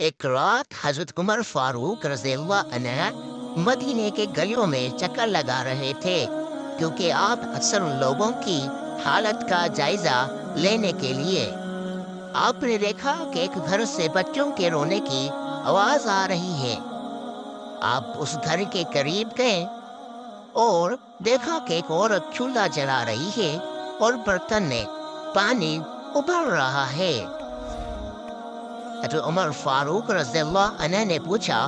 ایک رات حضرت عمر فاروق رضی اللہ عنہ مدینے کے گلیوں میں چکر لگا رہے تھے، کیونکہ آپ اکثر ان لوگوں کی حالت کا جائزہ لینے کے لیے آپ نے دیکھا کہ ایک گھر سے بچوں کے رونے کی آواز آ رہی ہے۔ آپ اس گھر کے قریب گئے اور دیکھا کہ ایک عورت چولہا جلا رہی ہے اور برتن میں پانی ابل رہا ہے۔ حضرت عمر فاروق رضی اللہ عنہ نے پوچھا،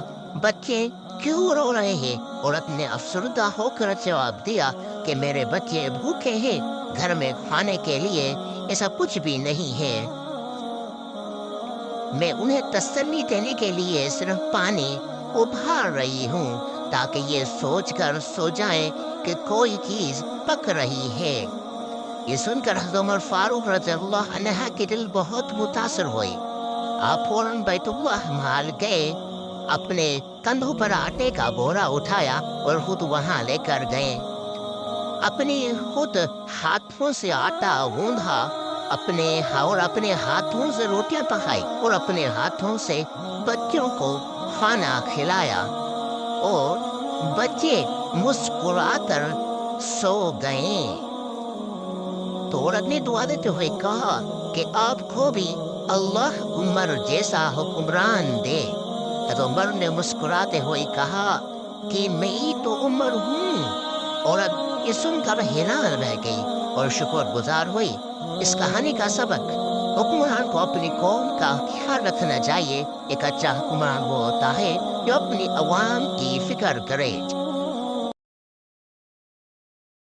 بچے کیوں رو رہے ہیں؟ عورت نے افسردہ ہو کر جواب دیا کہ میرے بچے بھوکے ہیں، گھر میں کھانے کے لیے ایسا کچھ بھی نہیں ہے، میں انہیں تسلی دینے کے لیے صرف پانی ابال رہی ہوں تاکہ یہ سوچ کر سو جائیں کہ کوئی چیز پک رہی ہے۔ یہ سن کر حضرت عمر فاروق رضی اللہ عنہ کے دل بہت متاثر ہوئے۔ آپ فوراً بیت اللہ محل گئے، اپنے کندھوں پر آٹے کا بورا اٹھایا اور خود وہاں لے کر گئے۔ اپنے خود ہاتھوں سے آٹا گوندھا، اپنے ہاتھوں سے روٹیاں پکائی اور اپنے ہاتھوں سے بچوں کو کھانا کھلایا، اور بچے مسکرا کر سو گئے۔ تو عورت نے دعا دیتے ہوئے کہا کہ آپ کو بھی اللہ عمر جیسا حکمران دے۔ حضرت عمر نے مسکراتے ہوئے کہا کہ میں تو عمر ہوں۔ عورت یہ سن کر حیران رہ گئی اور شکر گزار ہوئی۔ اس کہانی کا سبق: حکمران کو اپنی قوم کا خیال رکھنا چاہیے۔ ایک اچھا حکمران وہ ہوتا ہے جو اپنی عوام کی فکر کرے۔